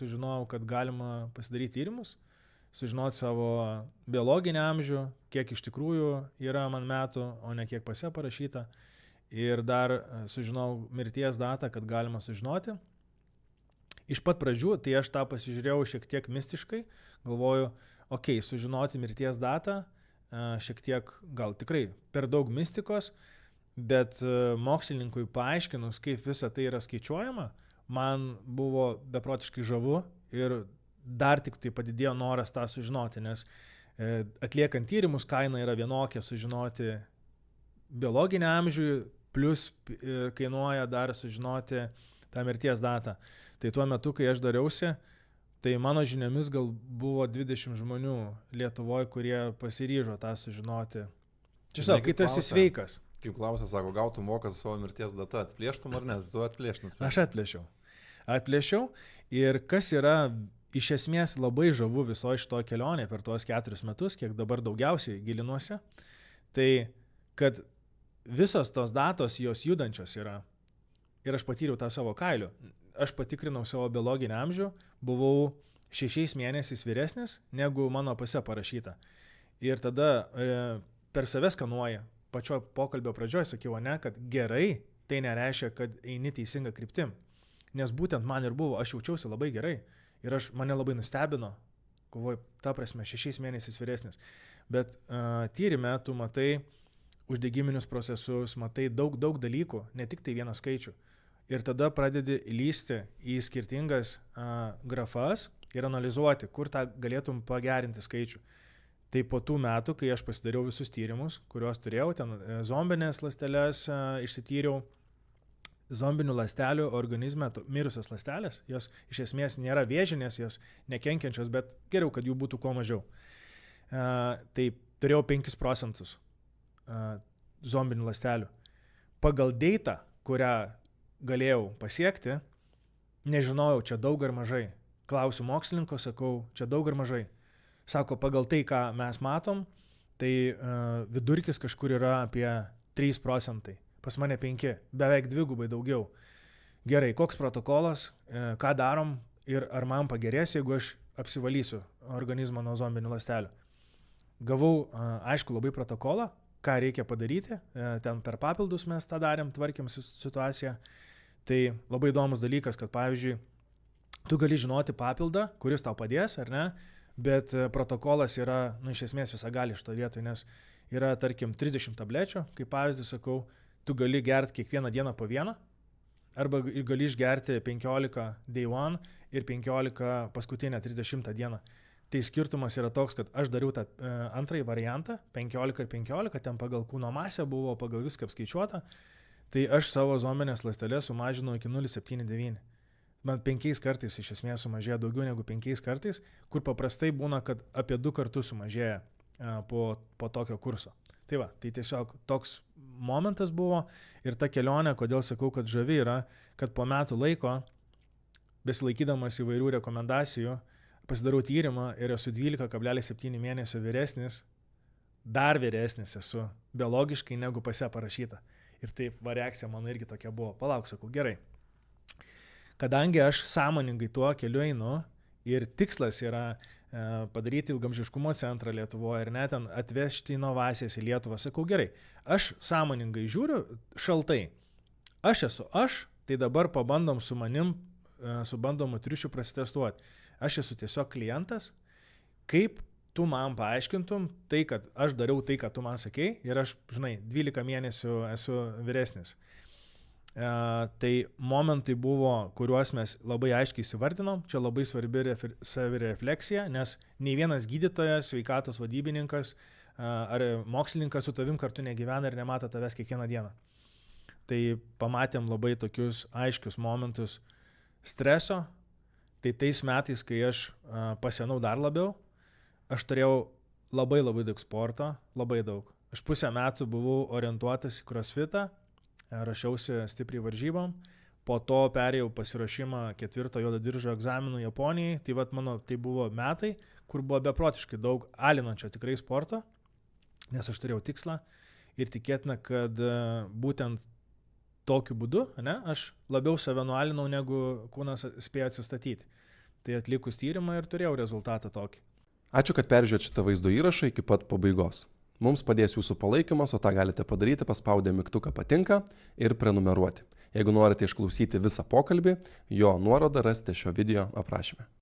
sužinojau, kad galima pasidaryti tyrimus, sužinoti savo biologinį amžių, kiek iš tikrųjų yra man metų, o ne kiek pase parašyta. Ir dar sužinojau mirties datą, kad galima sužinoti. Iš pat pradžių, tai aš tą pasižiūrėjau šiek tiek mistiškai, galvoju, sužinoti mirties datą, šiek tiek gal tikrai per daug mistikos, bet mokslininkui paaiškinus, kaip visa tai yra skaičiuojama, man buvo beprotiškai žavu ir dar tik tai padidėjo noras tą sužinoti, nes atliekant tyrimus kaina yra vienokia sužinoti biologinį amžių, plus kainuoja dar sužinoti tą mirties datą. Tai tuo metu, kai aš dariausi, tai mano žiniomis gal buvo 20 žmonių Lietuvoje, kurie pasiryžo tą sužinoti. Tiesiog, kai tu esi sveikas. Kaip klausė, sako, gautum mokas savo mirties datą, atplėštum ar ne? Tu atplėštum. Aš atplėšiau. Ir kas yra iš esmės labai žavu visoje šitoje kelionėje per tuos 4 metus, kiek dabar daugiausiai gilinuosi, tai kad visos tos datos, jos judančios yra. Ir aš patyriau tą savo kailiu. Aš patikrinau savo biologinį amžių, buvau 6 mėnesiais vyresnis, negu mano pase parašyta. Ir tada per save skanuoja. Pačio pokalbio pradžioje sakiau, kad gerai, tai nereiškia, kad eini teisinga kryptim. Nes būtent man ir buvo, aš jaučiausi labai gerai. Ir mane labai nustebino, galvoju, ta prasme, 6 mėnesiais vyresnis. Bet tyrime tu matai uždegiminius procesus, matai daug dalykų, ne tik tai vieną skaičių. Ir tada pradedi įlysti į skirtingas grafas ir analizuoti, kur tą galėtum pagerinti skaičių. Tai po tų metų, kai aš pasidariau visus tyrimus, kuriuos turėjau, ten zombinės ląsteles išsityriau, zombinių ląstelių organizme mirusios ląstelės, jos iš esmės nėra vėžinės, jos nekenkiančios, bet geriau, kad jų būtų kuo mažiau. Tai turėjau 5% zombinių ląstelių. Pagal datą, kurią galėjau pasiekti, nežinojau, čia daug ar mažai. Klausiu mokslininko, sakau, čia daug ar mažai. Sako, pagal tai, ką mes matom, tai vidurkis kažkur yra apie 3%. Pas mane 5, beveik 2 daugiau. Gerai, koks protokolas, ką darom ir ar man pagerės, jeigu aš apsivalysiu organizmą nuo zombinių ląstelių. Gavau, aišku, labai protokolą, ką reikia padaryti, ten per papildus mes tą darėm, tvarkėm situaciją. Tai labai įdomus dalykas, kad pavyzdžiui, tu gali žinoti papildą, kuris tau padės, ar ne, bet protokolas yra, iš esmės visagali šito vietoj, nes yra, tarkim, 30 tablečių, kaip pavyzdį sakau, tu gali gerti kiekvieną dieną po vieną, arba gali išgerti 15 day one ir 15 paskutinę 30 dieną. Tai skirtumas yra toks, kad aš dariau tą antrąjį variantą, 15 ir 15, ten pagal kūno masę buvo, pagal viską apskaičiuota, tai aš savo zombinės ląsteles sumažinau iki 0,79. Man 5 kartais iš esmės sumažėjo daugiau negu 5 kartais, kur paprastai būna, kad apie 2 kartus sumažėja po tokio kurso. Tai va, tai tiesiog toks momentas buvo ir ta kelionė, kodėl sakau, kad žavi yra, kad po metų laiko, besilaikydamas įvairių rekomendacijų, pasidarau tyrimą ir esu 12,7 mėnesio vyresnis, dar vyresnis esu biologiškai negu pase parašyta. Ir taip reakcija mano irgi tokia buvo. Palauk, sakau, gerai. Kadangi aš sąmoningai tuo keliu einu ir tikslas yra padaryti ilgamžiškumo centrą Lietuvoje ir net ten atvežti inovacijas į Lietuvą, sakau, gerai, aš sąmoningai žiūriu šaltai. Aš esu aš, tai dabar pabandom su manim, su bandomu triušiu prasitestuoti. Aš esu tiesiog klientas, kaip tu man paaiškintum tai, kad aš dariau tai, ką tu man sakei ir aš, 12 mėnesių esu vyresnis. Tai momentai buvo, kuriuos mes labai aiškiai įsivardinom, čia labai svarbi savirefleksija, nes nei vienas gydytojas, sveikatos vadybininkas ar mokslininkas su tavim kartu negyvena ir nemato tavęs kiekvieną dieną. Tai pamatėm labai tokius aiškius momentus streso. Tai tais metais, kai aš pasenau dar labiau, aš turėjau labai daug sporto, labai daug. Aš pusę metų buvau orientuotas į crossfitą, rašiausi stipriai varžybom, po to perėjau pasiruošimą 4 juodo diržo egzaminų Japonijai, tai mano tai buvo metai, kur buvo beprotiškai daug alinančio tikrai sporto, nes aš turėjau tikslą ir tikėtina, kad būtent tokiu būdu, aš labiau save nualinau, negu kūnas spėjo atsistatyti. Tai atlikus tyrimą ir turėjau rezultatą tokį. Ačiū, kad peržiūrėjote šitą vaizdo įrašą iki pat pabaigos. Mums padės jūsų palaikymas, o tą galite padaryti paspaudę mygtuką patinka ir prenumeruoti. Jeigu norite išklausyti visą pokalbį, jo nuorodą rasite šio video aprašyme.